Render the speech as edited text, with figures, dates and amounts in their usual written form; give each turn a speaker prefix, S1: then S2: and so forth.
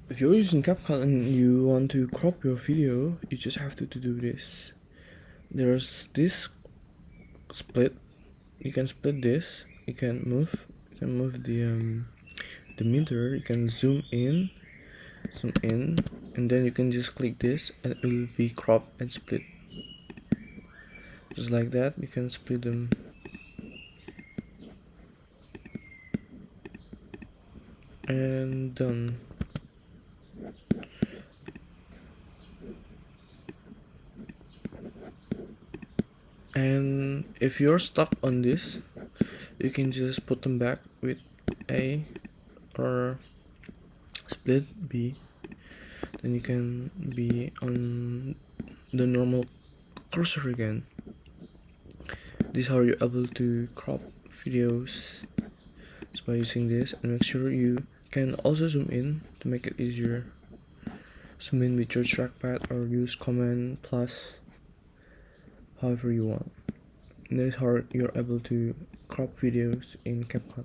S1: If you're using CapCut and you want to crop your video, you just have to do this. There's this split. You can split this. You can move. You can move the meter. You can zoom in, and then you can just click this, and it will be cropped and split. Just like that, you can split them. And done. And if you're stuck on this, you can just put them back with A or split B. Then you can be on the normal cursor again. This is how you're able to crop videos, just by using this. And make sure you can also zoom in to make it easier. Zoom in with your trackpad or use Command plus, however you want. And this is how you're able to crop videos in CapCut.